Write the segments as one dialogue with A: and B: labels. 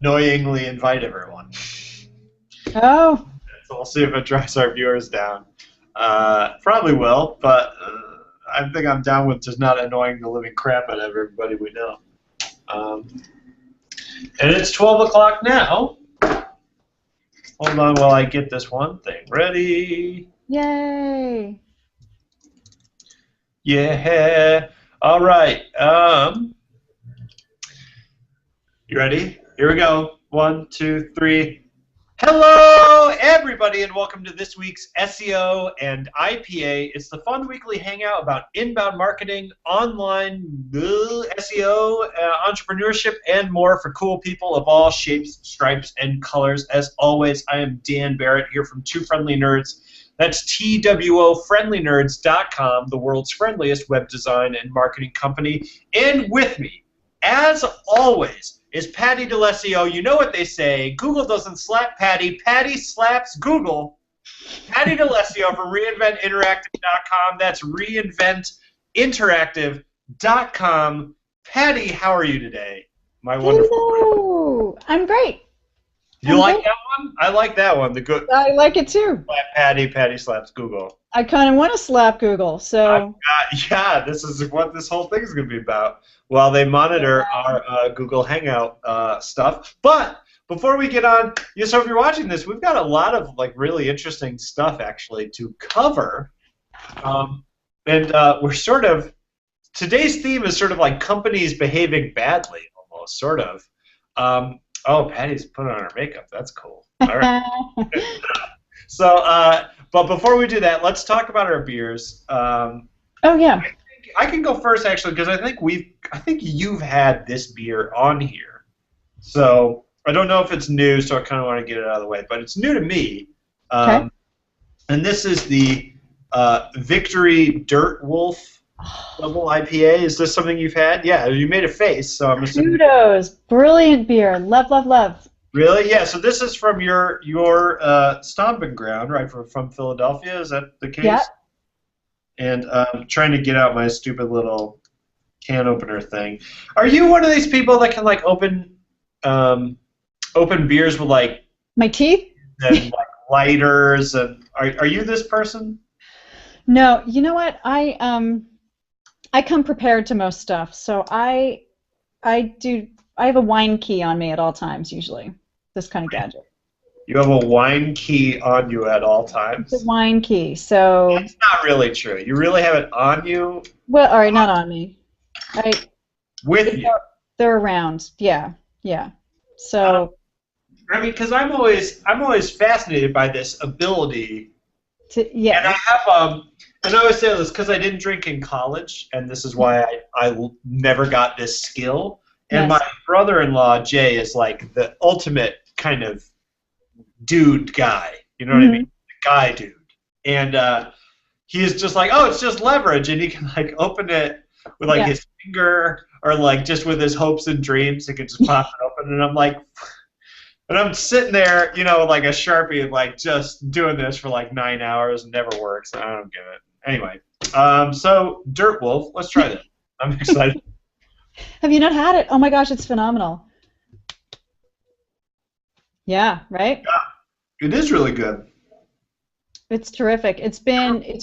A: annoyingly invite everyone.
B: Oh.
A: So we'll see if it drives our viewers down. Probably will, but I think I'm down with just not annoying the living crap out of everybody we know. And it's 12 o'clock now. Hold on while I get this one thing ready.
B: Yay.
A: Yeah. All right. You ready? Here we go. 1, 2, 3. Hello, everybody, and welcome to this week's SEO and IPA. It's the fun weekly hangout about inbound marketing, online SEO, entrepreneurship, and more for cool people of all shapes, stripes, and colors. As always, I am Dan Barrett here from Two Friendly Nerds. That's TWOFriendlyNerds.com, the world's friendliest web design and marketing company. And with me, as always, is Patty DeLessio. You know what they say, Google doesn't slap Patty, Patty slaps Google. Patty DeLessio from reinventinteractive.com. That's reinventinteractive.com. Patty, how are you today? My wonderful
B: Hello. I'm great.
A: You like that one? I like that one. The good.
B: I like it too.
A: Slap Patty, Patty slaps Google.
B: I kind of want to slap Google, so.
A: Yeah, this is what this whole thing is going to be about. While they monitor our Google Hangout stuff. But before we get on, so if you're watching this, we've got a lot of really interesting stuff actually to cover, and we're sort of today's theme is sort of like companies behaving badly, almost sort of. Oh, Patty's putting on her makeup. That's cool. All right. So, but before we do that, let's talk about our beers.
B: Oh yeah.
A: I can go first actually because I think you've had this beer on here. So I don't know if it's new, so I kind of want to get it out of the way, but it's new to me.
B: Okay.
A: And this is the Victory Dirt Wolf Double IPA. Is this something you've had? Yeah, you made a face, so I'm assuming.
B: Kudos. Brilliant beer. Love, love, love.
A: Really? Yeah, so this is from your stomping ground, right, from Philadelphia. Is that the case?
B: Yeah.
A: And I'm trying to get out my stupid little can opener thing. Are you one of these people that can open beers with
B: my teeth?
A: And lighters? And are you this person?
B: No. You know what? I come prepared to most stuff, so I have a wine key on me at all times usually. This kind of gadget.
A: You have a wine key on you at all times?
B: It's a wine key, so...
A: That's not really true. You really have it on you?
B: Well, all right, not on me.
A: With you?
B: They're around, yeah. So...
A: I mean, because I'm always fascinated by this ability.
B: Yeah.
A: And I have, and I always say this because I didn't drink in college, and this is why I never got this skill. And
B: Yes.
A: my brother-in-law, Jay, is like the ultimate kind of dude guy, you know what I mean? The guy dude. And he is just like, oh, it's just leverage, and he can open it with his finger or just with his hopes and dreams, he can just pop it open. And I'm like, and I'm sitting there, like a Sharpie, just doing this for 9 hours and never works. And I don't get it. Anyway, so Dirt Wolf, let's try this. I'm excited.
B: Have you not had it? Oh my gosh, it's phenomenal. Yeah, right?
A: Yeah. It is really good.
B: It's terrific. It's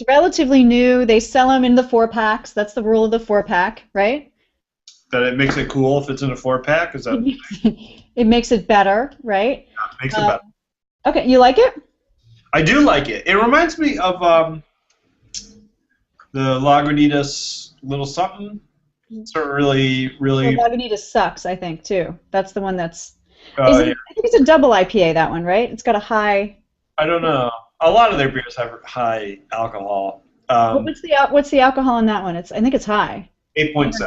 B: relatively new. They sell them in the 4-packs. That's the rule of the 4-pack, right?
A: That it makes it cool if it's in a 4-pack? Is that?
B: It makes it better, right?
A: Yeah, it makes it better.
B: Okay, you like it?
A: I do like it. It reminds me of the Lagunitas Little Something. Sort of really.
B: Well, Lagunitas sucks, I think, too. That's the one that's.
A: Yeah.
B: I think it's a double IPA, that one, right? It's got a high.
A: I don't know. A lot of their beers have high alcohol.
B: What's the alcohol in that one? I think it's high.
A: 8.7.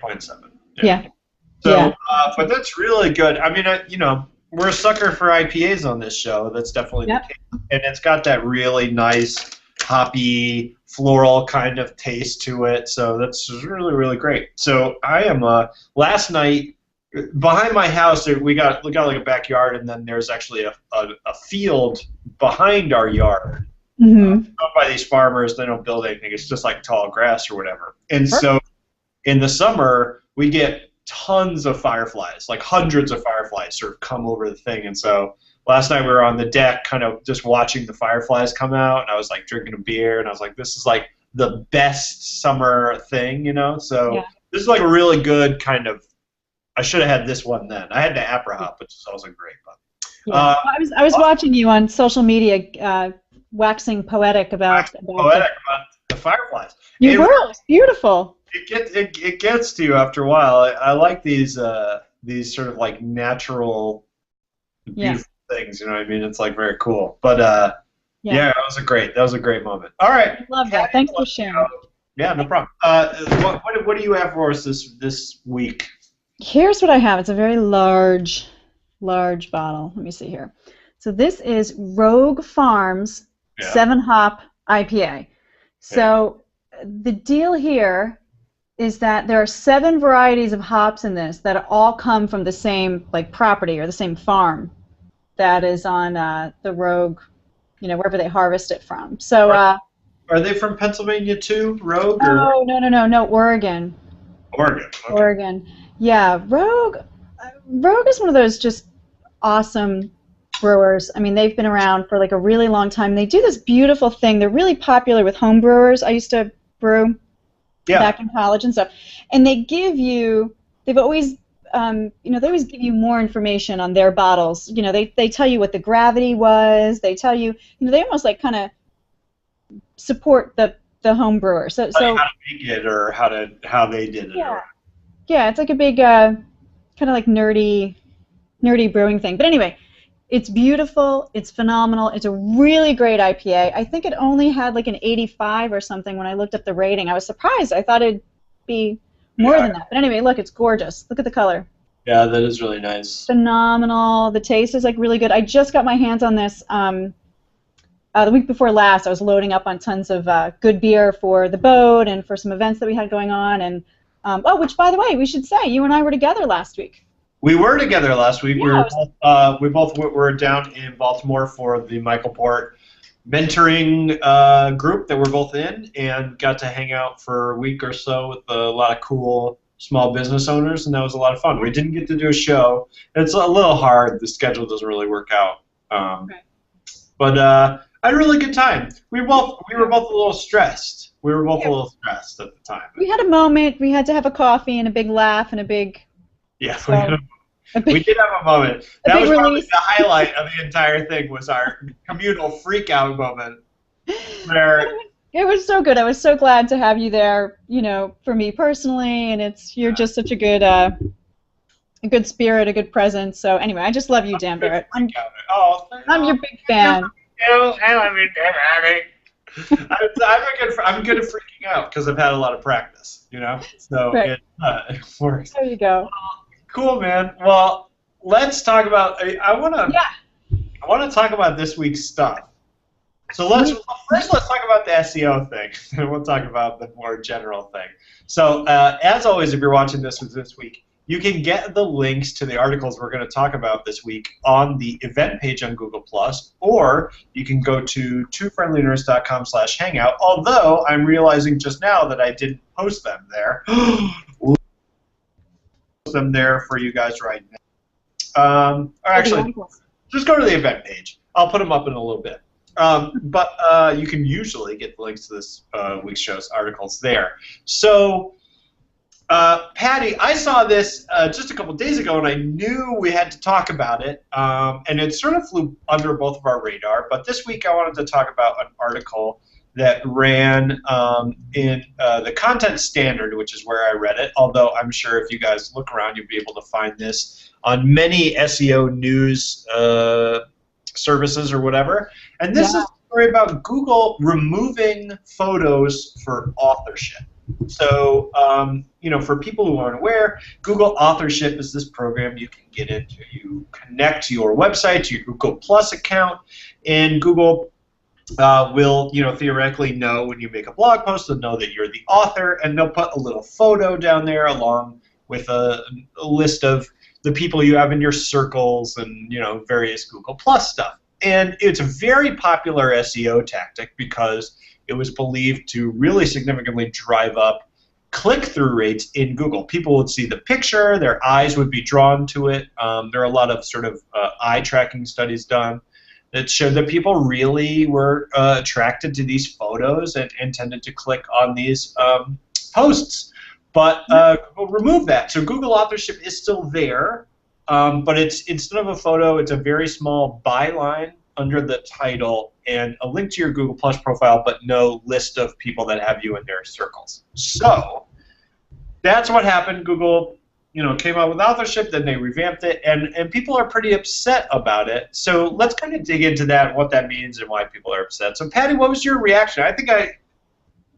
A: 8.7.
B: Yeah.
A: So,
B: yeah.
A: But that's really good. I mean, we're a sucker for IPAs on this show. That's definitely the case. And it's got that really nice hoppy, floral kind of taste to it. So that's really, really great. So I am last night. Behind my house, we got a backyard, and then there's actually a field behind our yard. Owned by these farmers. They don't build anything. It's just tall grass or whatever. And so in the summer, we get tons of fireflies, like hundreds of fireflies sort of come over the thing. And so last night we were on the deck kind of just watching the fireflies come out, and I was like drinking a beer, and I was like, this is like the best summer thing, you know? So
B: Yeah.
A: this is like a really good kind of, I should have had this one then. I had the Apra Hop, which is also great. But,
B: Yeah. I was watching you on social media waxing poetic about
A: the fireflies.
B: You were. It's beautiful.
A: It gets to you after a while. I like these sort of like natural, beautiful things. You know what I mean? It's like very cool. But yeah, that was a great moment. All right.
B: I love that. Thanks for sharing.
A: Yeah, no problem. What do you have for us this week?
B: Here's what I have. It's a very large bottle. Let me see here. So this is Rogue Farms 7-hop IPA. So the deal here is that there are 7 varieties of hops in this that all come from the same like property or the same farm that is on the Rogue, you know, wherever they harvest it from. So
A: are they from Pennsylvania too, Rogue?
B: Oh, no, Oregon.
A: Oregon. Okay.
B: Oregon. Yeah, Rogue is one of those just awesome brewers. I mean, they've been around for like a really long time. They do this beautiful thing. They're really popular with home brewers. I used to brew back in college and stuff. And they give you, they've always, they always give you more information on their bottles. You know, they tell you what the gravity was. They tell you, they almost like kind of support the home brewer. So
A: how to make it or how they did it.
B: Yeah. Yeah, it's like a big kind of like nerdy brewing thing. But anyway, it's beautiful. It's phenomenal. It's a really great IPA. I think it only had like an 85 or something when I looked up the rating. I was surprised. I thought it'd be more than that. But anyway, look, it's gorgeous. Look at the color.
A: Yeah, that is really nice.
B: Phenomenal. The taste is like really good. I just got my hands on this the week before last. I was loading up on tons of good beer for the boat and for some events that we had going on. And which by the way, we should say, you and I were together last week.
A: We were together last week.
B: Yeah,
A: we both were down in Baltimore for the Michael Port mentoring group that we're both in, and got to hang out for a week or so with a lot of cool small business owners, and that was a lot of fun. We didn't get to do a show. It's a little hard. The schedule doesn't really work out. But I had a really good time. We were both a little stressed. A little stressed at the time.
B: We had a moment. We had to have a coffee and a big laugh and a big.
A: Yeah. We did have a moment. That was probably the highlight of the entire thing, was our communal freak-out moment. Where
B: it was so good. I was so glad to have you there, for me personally, and you're just such a good spirit, a good presence. So anyway, I just love you, Dan Barrett. I'm your big fan. I'm good at freaking out because I've had a lot of practice, So
A: it works.
B: There you go.
A: Cool, man. Well, let's talk about. I want to talk about this week's stuff. So let's talk about the SEO thing, and we'll talk about the more general thing. So as always, if you're watching this week, you can get the links to the articles we're going to talk about this week on the event page on Google+, or you can go to twofriendlynerds.com/hangout. Although I'm realizing just now that I didn't post them there. Them there for you guys right now. Or actually, just go to the event page. I'll put them up in a little bit. But you can usually get the links to this week's show's articles there. So, Patty, I saw this just a couple days ago, and I knew we had to talk about it, and it sort of flew under both of our radar. But this week I wanted to talk about an article that ran in the Content Standard, which is where I read it, although I'm sure if you guys look around, you'll be able to find this on many SEO news services or whatever. And this is a story about Google removing photos for authorship. So, for people who aren't aware, Google Authorship is this program you can get into. You connect your website to your Google Plus account, and Google will, theoretically know when you make a blog post, they'll know that you're the author, and they'll put a little photo down there along with a list of the people you have in your circles and, various Google Plus stuff. And it's a very popular SEO tactic because it was believed to really significantly drive up click-through rates in Google. People would see the picture, their eyes would be drawn to it. There are a lot of sort of eye tracking studies done that showed that people really were attracted to these photos and tended to click on these posts. But Google removed that. So Google authorship is still there, but it's instead of a photo, it's a very small byline under the title and a link to your Google Plus profile, but no list of people that have you in their circles. So that's what happened. Google, came out with authorship, then they revamped it, and people are pretty upset about it. So let's kind of dig into that, what that means, and why people are upset. So Patty, what was your reaction? I think I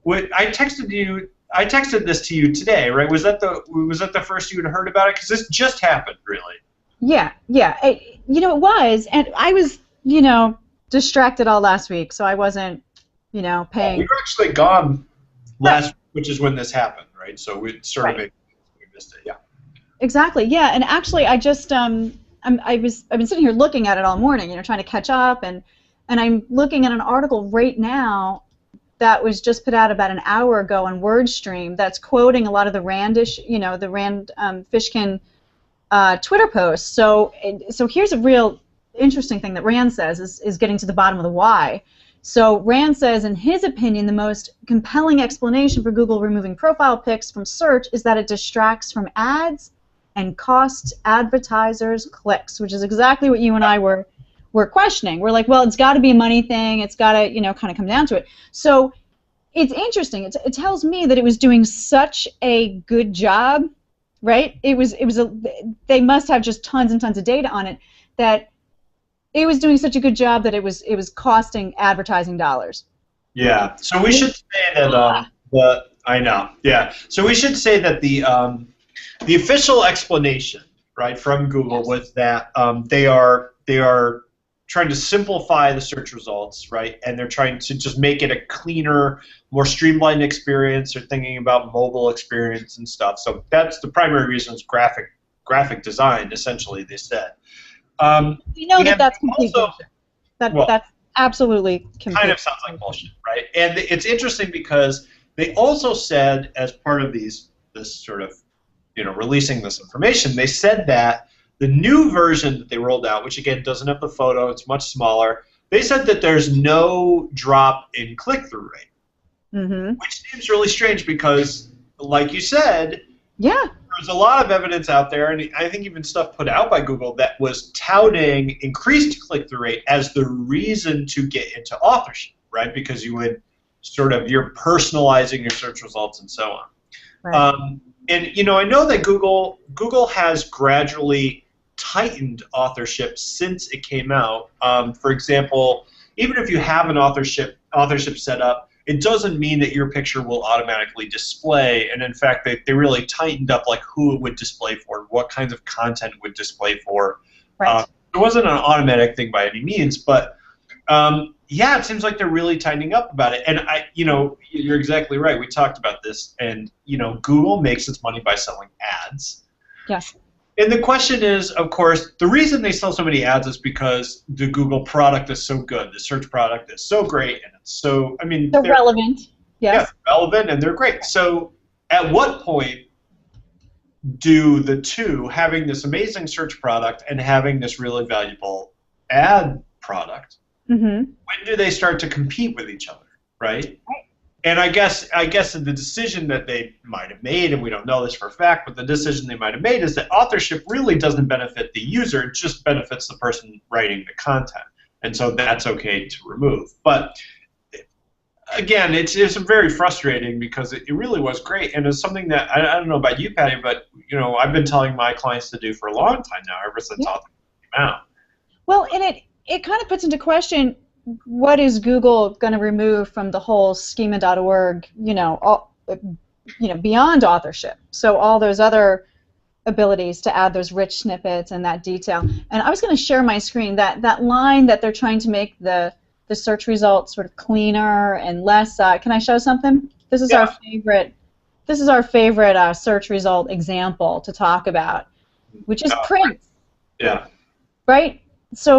A: texted you. I texted this to you today, right? Was that the first you had heard about it? Because this just happened, really.
B: Yeah. It was, and I was, distracted all last week, so I wasn't, paying.
A: We were actually gone last week, which is when this happened, right? So we sort of we missed it, yeah.
B: Exactly, yeah, and actually, I just I've been sitting here looking at it all morning, trying to catch up, and I'm looking at an article right now that was just put out about an hour ago on WordStream that's quoting a lot of the Rand Fishkin Twitter posts. So here's a real interesting thing that Rand says is getting to the bottom of the why. So Rand says, in his opinion, the most compelling explanation for Google removing profile pics from search is that it distracts from ads and costs advertisers clicks, which is exactly what you and I were questioning. We're like, well, it's got to be a money thing. It's got to, kind of come down to it. So it's interesting. It tells me that it was doing such a good job, right? They must have just tons and tons of data on it that it was doing such a good job that it was costing advertising dollars.
A: Yeah. So we should say that I know. Yeah. So we should say that the official explanation, right, from Google was that they are trying to simplify the search results, right, and they're trying to just make it a cleaner, more streamlined experience. They're thinking about mobile experience and stuff. So that's the primary reason. Is graphic design, essentially, they said.
B: We know that's complete bullshit. That's absolutely complete.
A: Kind of sounds like bullshit, right? And it's interesting because they also said, as part of this sort of, releasing this information, they said that the new version that they rolled out, which again doesn't have the photo, it's much smaller, they said that there's no drop in click-through rate, which seems really strange because, like you said, there's a lot of evidence out there, and I think even stuff put out by Google that was touting increased click-through rate as the reason to get into authorship, right? Because you're personalizing your search results and so on. Right. And I know that Google has gradually tightened authorship since it came out. For example, even if you have an authorship set up, it doesn't mean that your picture will automatically display. And in fact, they really tightened up like who it would display for, what kinds of content it would display for. Right. It wasn't an automatic thing by any means, but it seems like they're really tightening up about it. And you're exactly right. We talked about this, and Google makes its money by selling ads.
B: Yes.
A: And the question is, of course, the reason they sell so many ads is because the Google product is so good. The search product is so great, and it's so, they're
B: relevant. Yes.
A: Yeah, relevant, and they're great. So at what point do the two, having this amazing search product and having this really valuable ad product, when do they start to compete with each other, right? And I guess the decision that they might have made, and we don't know this for a fact, but the decision they might have made is that authorship really doesn't benefit the user, it just benefits the person writing the content. And so that's okay to remove. But again, it's very frustrating because it really was great, and it's something that, I don't know about you, Patty, but I've been telling my clients to do for a long time now, ever since authorship came out.
B: Well, and it kind of puts into question, what is Google going to remove from the whole schema.org, beyond authorship? So all those other abilities to add those rich snippets and that detail. And I was going to share my screen, that line that they're trying to make the search results sort of cleaner and less. Can I show something? This is our favorite. This is our favorite search result example to talk about, which is Prince.
A: Yeah.
B: Right. So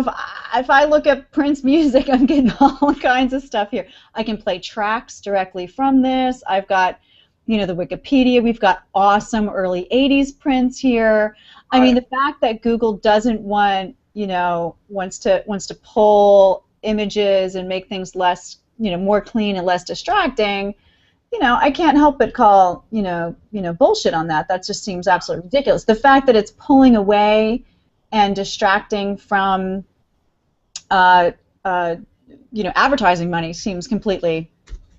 B: if I look at Prince music, I'm getting all kinds of stuff here. I can play tracks directly from this. I've got you know, the Wikipedia. We've got awesome early 80s prints here. I mean, the fact that Google doesn't want, you know, wants to pull images and make things less, you know, more clean and less distracting, you know, I can't help but call, you know, bullshit on that. That just seems absolutely ridiculous. The fact that it's pulling away and distracting from, you know, advertising money seems completely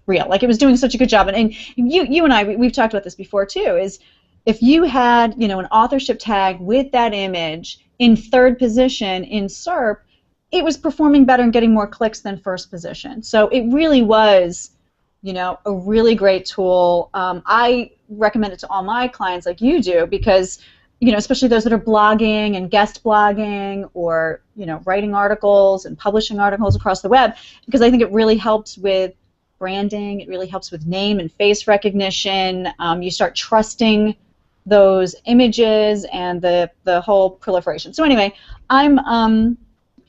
B: real. Like, it was doing such a good job. And you and I, we've talked about this before too, is if you had, you know, an authorship tag with that image in third position in SERP, it was performing better and getting more clicks than first position. So it really was, you know, a really great tool. I recommend it to all my clients like you do because, you know, especially those that are blogging and guest blogging or, you know, writing articles and publishing articles across the web, because I think it really helps with branding. It really helps with name and face recognition. You start trusting those images and the whole proliferation. So anyway, I'm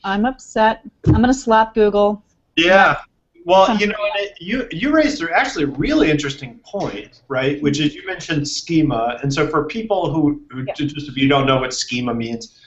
B: upset. I'm going to slap Google.
A: Yeah. Well, you know, you raised actually a really interesting point, right? Which is, you mentioned schema, and so for people who just if you don't know what schema means,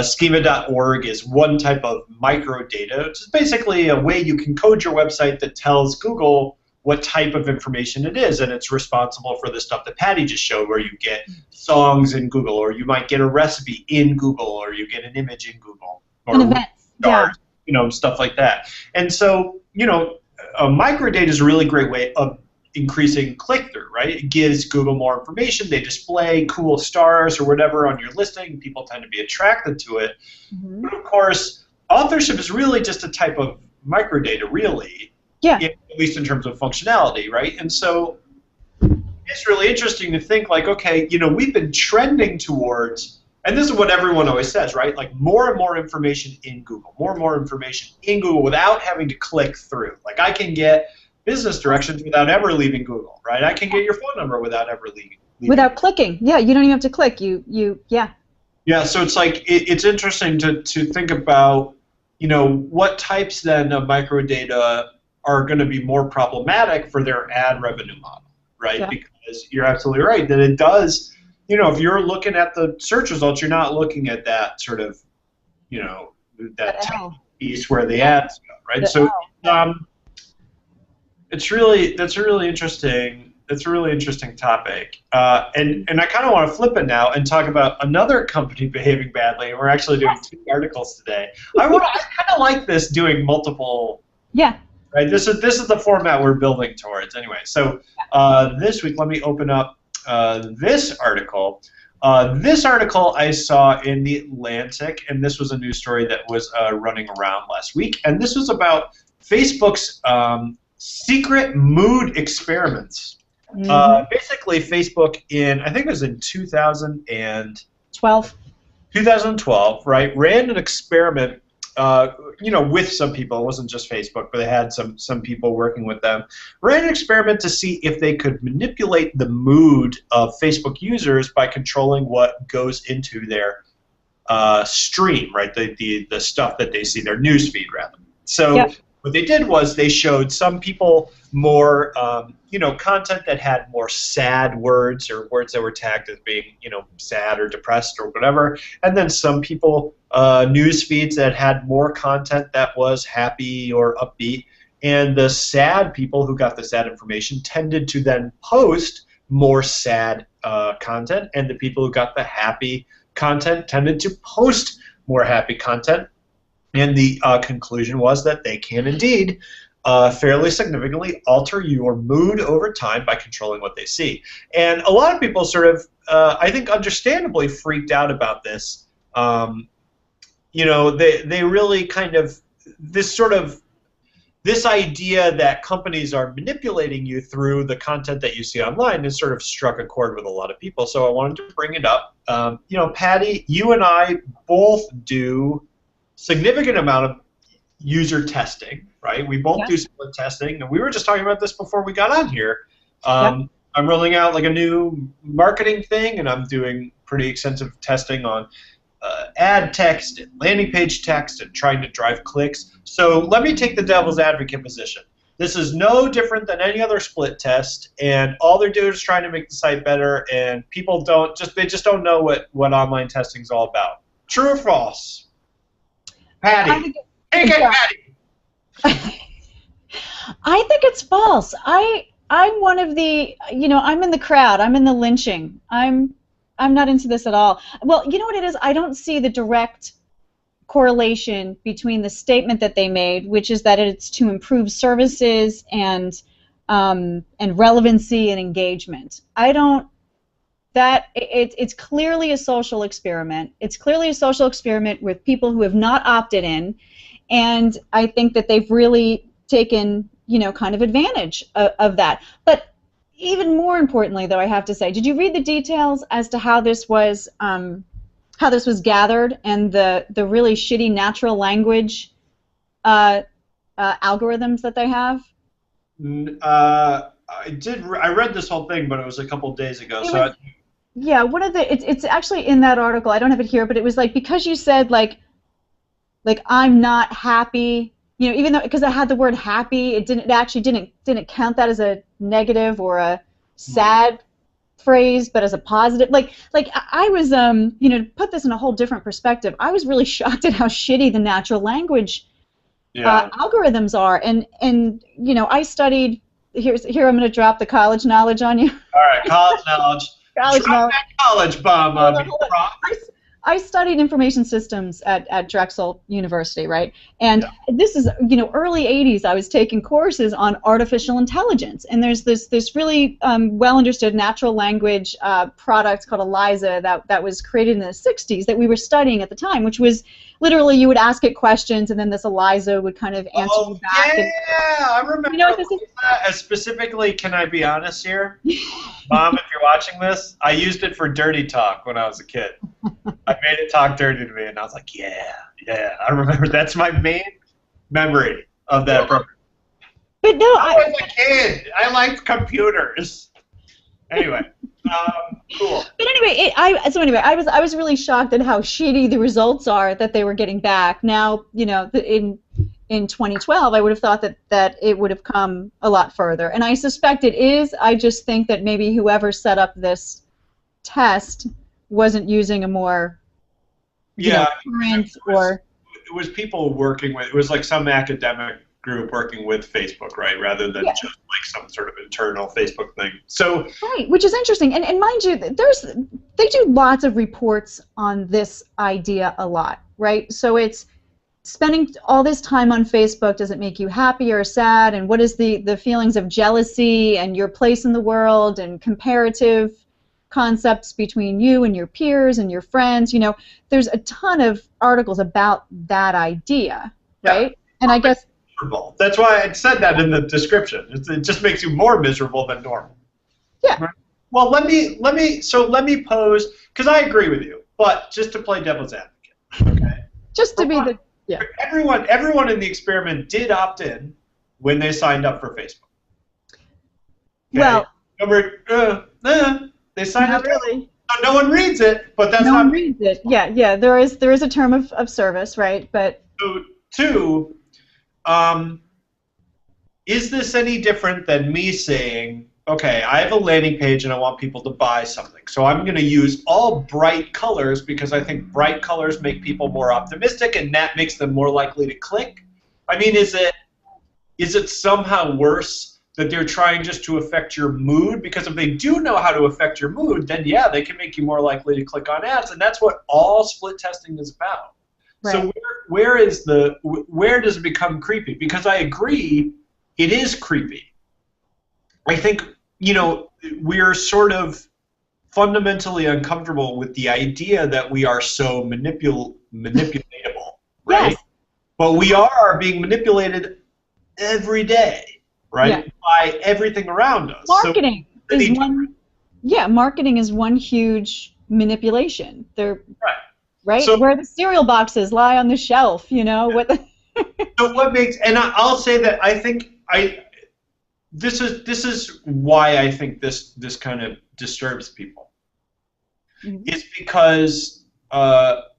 A: schema.org is one type of microdata, which is basically a way you can code your website that tells Google what type of information it is, and it's responsible for the stuff that Patty just showed, where you get songs in Google, or you might get a recipe in Google, or you get an image in Google, or
B: events,
A: stars, you know, stuff like that. And so, you know, microdata is a really great way of increasing click-through, right? It gives Google more information. They display cool stars or whatever on your listing. People tend to be attracted to it. Mm-hmm. But of course, authorship is really just a type of microdata, really.
B: Yeah.
A: At least in terms of functionality, right? And so it's really interesting to think, like, okay, you know, we've been trending towards, and this is what everyone always says, right? Like, more and more information in Google, more and more information in Google without having to click through. Like, I can get business directions without ever leaving Google, right? I can get your phone number without ever leaving.
B: Without clicking. Yeah, you don't even have to click. Yeah.
A: Yeah, so it's like, it's interesting to think about, you know, what types then of microdata are going to be more problematic for their ad revenue model, right? Yeah. Because you're absolutely right that it does, you know, if you're looking at the search results, you're not looking at that sort of, you know, that piece where the ads go, right? So that's a really interesting topic, and I kind of want to flip it now and talk about another company behaving badly. And we're actually doing 2 articles today. I kind of like this, doing multiple. Yeah. Right. This is the format we're building towards. Anyway, so this week, let me open up this article. This article I saw in the Atlantic, and this was a news story that was running around last week, and this was about Facebook's secret mood experiments. Mm-hmm. Basically, Facebook I think it was in 2012, right, ran an experiment, you know, with some people. It wasn't just Facebook, but they had some people working with them. Ran an experiment to see if they could manipulate the mood of Facebook users by controlling what goes into their stream, right, the stuff that they see, their news feed, rather. So what they did was they showed some people more, you know, content that had more sad words, or words that were tagged as being, you know, sad or depressed or whatever, and then some people, news feeds that had more content that was happy or upbeat, and the sad people who got the sad information tended to then post more sad content, and the people who got the happy content tended to post more happy content. And the conclusion was that they can indeed fairly significantly alter your mood over time by controlling what they see. And a lot of people sort of, I think understandably, freaked out about this. You know, they really kind of, this idea that companies are manipulating you through the content that you see online has sort of struck a chord with a lot of people. So I wanted to bring it up. You know, Patty, you and I both do significant amount of user testing, right? We both do split testing, and we were just talking about this before we got on here. I'm rolling out like a new marketing thing, and I'm doing pretty extensive testing on ad text and landing page text and trying to drive clicks. So let me take the devil's advocate position. This is no different than any other split test, and all they're doing is trying to make the site better, and people they just don't know what online testing is all about. True or false? Patty. Take it, Patty.
B: I think it's false. I'm one of the, I'm in the crowd. I'm in the lynching. I'm not into this at all. Well, you know what it is? I don't see the direct correlation between the statement that they made, which is that it's to improve services and relevancy and engagement. It's clearly a social experiment. It's clearly a social experiment with people who have not opted in, and I think that they've really taken, kind of advantage of that. But even more importantly, though, I have to say, did you read the details as to how this was gathered and the really shitty natural language algorithms that they have?
A: I read this whole thing, but it was a couple of days ago.
B: Yeah, it's actually in that article. I don't have it here, but it was like, because you said like I'm not happy, even though, because I had the word happy, it actually didn't count that as a negative or a sad phrase, but as a positive. Like I was to put this in a whole different perspective, I was really shocked at how shitty the natural language algorithms are, and I studied. Here I'm going to drop the college knowledge on you.
A: All right, college knowledge. Drop that college bomb on me.
B: I studied information systems at Drexel University, right? And this is, early 80s. I was taking courses on artificial intelligence, and there's this really well understood natural language product called ELIZA that was created in the 60s that we were studying at the time, which was literally you would ask it questions, and then this ELIZA would kind of answer you back.
A: Yeah, I remember. You know what this is? Specifically, can I be honest here? Mom, if you're watching this, I used it for dirty talk when I was a kid. I made it talk dirty to me, and I was like, yeah, I remember. That's my main memory of that program.
B: But no,
A: I was a kid. I liked computers. Anyway, cool.
B: But anyway, I was really shocked at how shitty the results are that they were getting back. Now, in 2012, I would have thought that it would have come a lot further, and I suspect it is. I just think that maybe whoever set up this test wasn't using a more current
A: it was people working with, it was like some academic group working with Facebook, right, rather than just like some sort of internal Facebook thing. So
B: right, which is interesting, and mind you, they do lots of reports on this idea a lot, right? So it's spending all this time on Facebook, does it make you happy or sad, and what is the feelings of jealousy and your place in the world and comparative concepts between you and your peers and your friends. There's a ton of articles about that idea, right?
A: Yeah.
B: And I guess
A: that's why I said that in the description. It just makes you more miserable than normal.
B: Yeah.
A: Right? Well, let me pose, because I agree with you, but just to play devil's advocate, okay?
B: Just to be
A: everyone in the experiment did opt in when they signed up for Facebook. Okay?
B: Well,
A: they signed up.
B: Really.
A: No one reads it, but that's
B: no
A: not.
B: one reads it. Yeah. There is a term of service, right? But
A: two, is this any different than me saying, okay, I have a landing page and I want people to buy something, so I'm going to use all bright colors because I think bright colors make people more optimistic, and that makes them more likely to click? I mean, is it somehow worse that they're trying just to affect your mood? Because if they do know how to affect your mood, then yeah, they can make you more likely to click on ads, and that's what all split testing is about. Right. So where does it become creepy? Because I agree, it is creepy. I think, we're sort of fundamentally uncomfortable with the idea that we are so manipulatable, right?
B: Yes.
A: But we are being manipulated every day. Right,
B: yeah.
A: By everything around us.
B: Marketing is one huge manipulation. Right. So, where the cereal boxes lie on the shelf, what.
A: So what makes, and I'll say that I think this is why I think this kind of disturbs people. Mm-hmm. It's because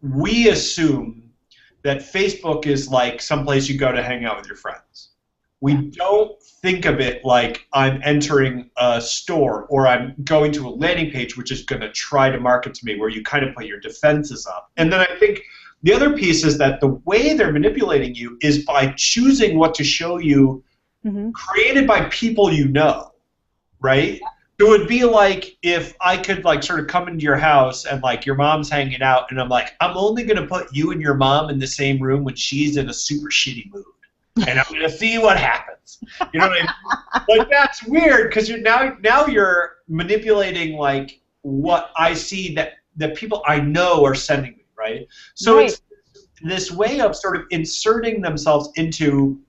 A: we assume that Facebook is like someplace you go to hang out with your friends. We don't think of it like I'm entering a store or I'm going to a landing page which is going to try to market to me, where you kind of put your defenses up. And then I think the other piece is that the way they're manipulating you is by choosing what to show you, created by people you know, right? So it would be like if I could like sort of come into your house and like your mom's hanging out and I'm like, I'm only going to put you and your mom in the same room when she's in a super shitty mood. And I'm going to see what happens. You know what I mean? Like, that's weird because you're now you're manipulating like what I see that people I know are sending me, right? So it's this way of sort of inserting themselves into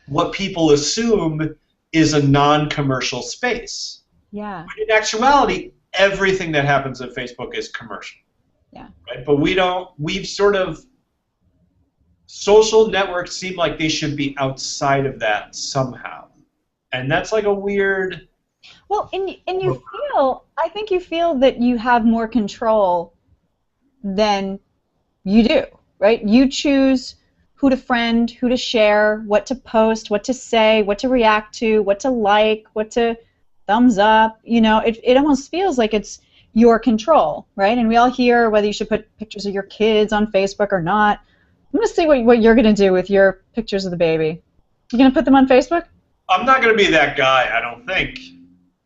A: what people assume is a non-commercial space.
B: Yeah.
A: But in actuality, everything that happens at Facebook is commercial.
B: Yeah.
A: Right? But we've sort of, social networks seem like they should be outside of that somehow. And that's like a weird...
B: Well, and you feel, I think you feel that you have more control than you do, right? You choose who to friend, who to share, what to post, what to say, what to react to, what to like, what to thumbs up. You know, it almost feels like it's your control, right? And we all hear whether you should put pictures of your kids on Facebook or not. I'm going to see what you're going to do with your pictures of the baby. You going to put them on Facebook?
A: I'm not going to be that guy, I don't think.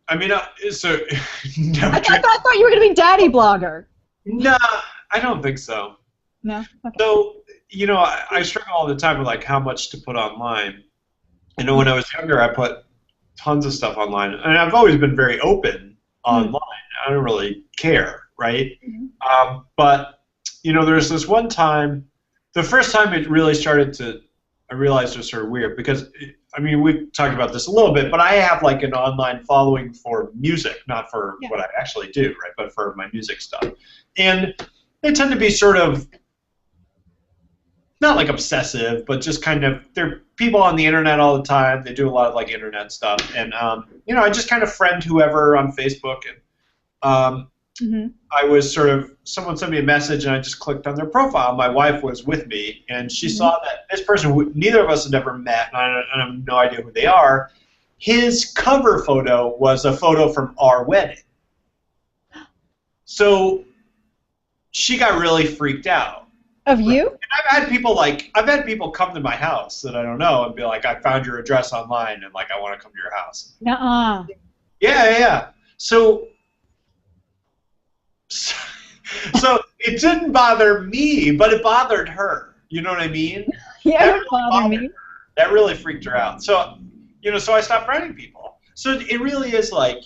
A: I mean, so... no,
B: I thought you were going to be daddy blogger.
A: Nah, I don't think so.
B: No? Okay.
A: So, you know, I struggle all the time with, like, how much to put online. I know when I was younger, I put tons of stuff online. And I've always been very open online. I don't really care, right? But, you know, there's this one time, the first time it really started to, I realized it was sort of weird because, I mean, we've talked about this a little bit, but I have like an online following for music, not for what I actually do, right, but for my music stuff. And they tend to be sort of, not like obsessive, but just kind of, they're people on the internet all the time. They do a lot of like internet stuff. And, you know, I just kind of friend whoever on Facebook. And I was sort of, someone sent me a message and I just clicked on their profile. My wife was with me and she saw that this person, who neither of us had ever met, and I have no idea who they are, his cover photo was a photo from our wedding. So she got really freaked out.
B: Of you?
A: And I've had people come to my house that I don't know and be like, I found your address online and like I want to come to your house.
B: Nuh-uh.
A: Yeah. So it didn't bother me, but it bothered her. You know what I mean?
B: Yeah, it would bother me.
A: That really freaked her out. So, you know, so I stopped friending people. So it really is like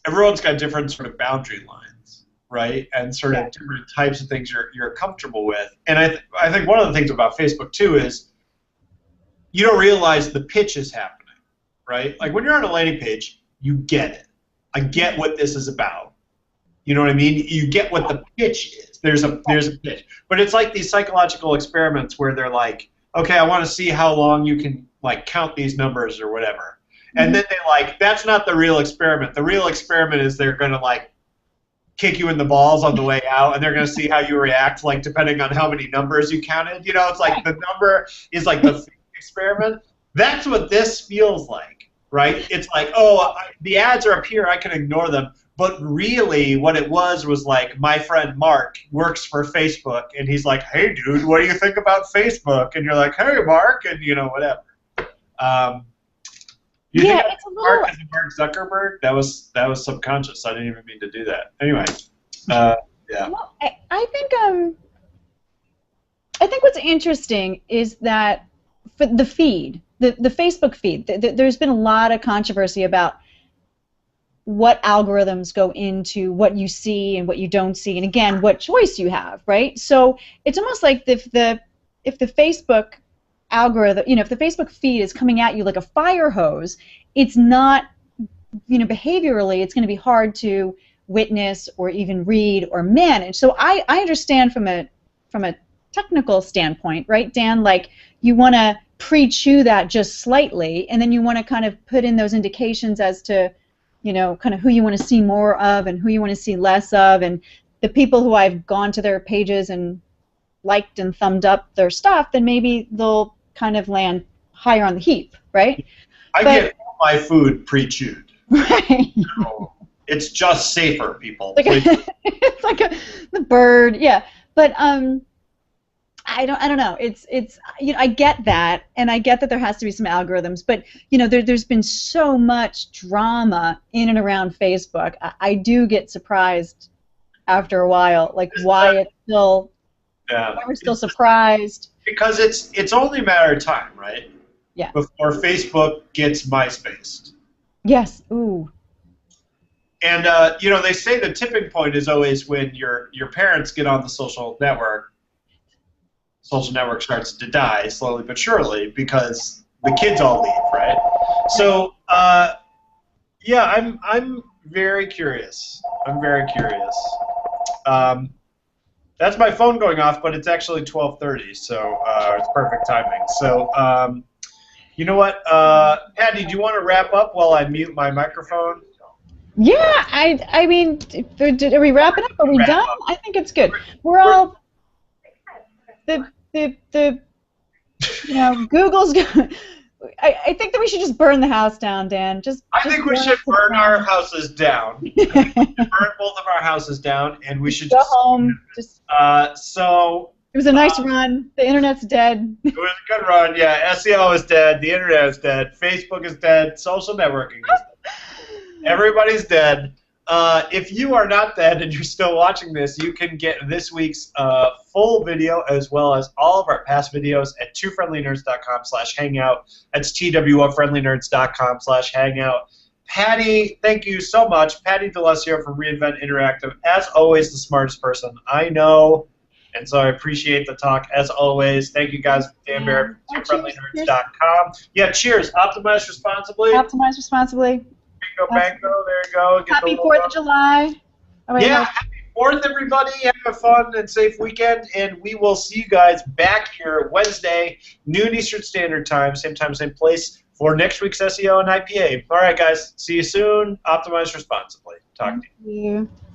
A: everyone's got different sort of boundary lines, right? And sort of different types of things you're comfortable with. And I think one of the things about Facebook too is you don't realize the pitch is happening, right? Like when you're on a landing page, you get it. I get what this is about. You know what I mean? You get what the pitch is. There's a pitch. But it's like these psychological experiments where they're like, okay, I want to see how long you can like count these numbers or whatever. And then they like, that's not the real experiment. The real experiment is they're going to like kick you in the balls on the way out, and they're going to see how you react, like depending on how many numbers you counted. You know, it's like the number is like the experiment. That's what this feels like, right? It's like, oh, the ads are up here, I can ignore them. But really, what it was like, my friend Mark works for Facebook, and he's like, hey, dude, what do you think about Facebook? And you're like, hey, Mark, and, you know, whatever. You think
B: it's a little...
A: Mark is Mark Zuckerberg? That was subconscious. I didn't even mean to do that. Anyway, yeah.
B: Well, I think what's interesting is that for the feed, the Facebook feed, there's been a lot of controversy about what algorithms go into what you see and what you don't see, and again, what choice you have, right? So it's almost like if the Facebook algorithm, you know, if the Facebook feed is coming at you like a fire hose, it's not, you know, behaviorally, it's going to be hard to witness or even read or manage. So I understand from a technical standpoint, right, Dan? Like you want to pre-chew that just slightly, and then you want to kind of put in those indications as to, you know, kind of who you want to see more of and who you want to see less of, and the people who I've gone to their pages and liked and thumbed up their stuff, then maybe they'll kind of land higher on the heap, right?
A: I get all my food pre-chewed.
B: Right.
A: So it's just safer, people.
B: Like it's like the bird, yeah. But I don't know. It's I get that, and I get that there has to be some algorithms, but there's been so much drama in and around Facebook. I do get surprised after a while, like why it's still.
A: Yeah.
B: Why we're still surprised.
A: Because it's only a matter of time, right?
B: Yeah.
A: Before Facebook gets MySpace.
B: Yes. Ooh.
A: And they say the tipping point is always when your parents get on the social network. Social network starts to die slowly but surely because the kids all leave, right? So I'm very curious. I'm very curious. That's my phone going off, but it's actually 12:30, so it's perfect timing. So you know what, Patty, do you want to wrap up while I mute my microphone?
B: Yeah, I mean, are we wrapping up? Are we done? I think it's good. We're all Google's going. I think that we should just burn the house down, Dan.
A: I think we should burn our houses down. Burn both of our houses down, and we should
B: go home.
A: So
B: it was a nice run. The internet's dead.
A: It was a good run. Yeah, SEO is dead. The internet is dead. Facebook is dead. Social networking is dead. Everybody's dead. If you are not dead and you're still watching this, you can get this week's full video as well as all of our past videos at twofriendlynerds.com/hangout. That's twofriendlynerds.com/hangout. Patty, thank you so much. Patty DeLucio from Reinvent Interactive. As always, the smartest person I know. And so I appreciate the talk as always. Thank you guys, Dan Barrett from twofriendlynerds.com. Yeah, cheers. Optimize responsibly.
B: Optimize responsibly.
A: Bango, there you go. Get
B: Happy 4th of July.
A: Yeah, happy 4th, everybody. Have a fun and safe weekend, and we will see you guys back here Wednesday, noon Eastern Standard Time, same place, for next week's SEO and IPA. All right, guys. See you soon. Optimize responsibly. Talk to you.
B: Thank you.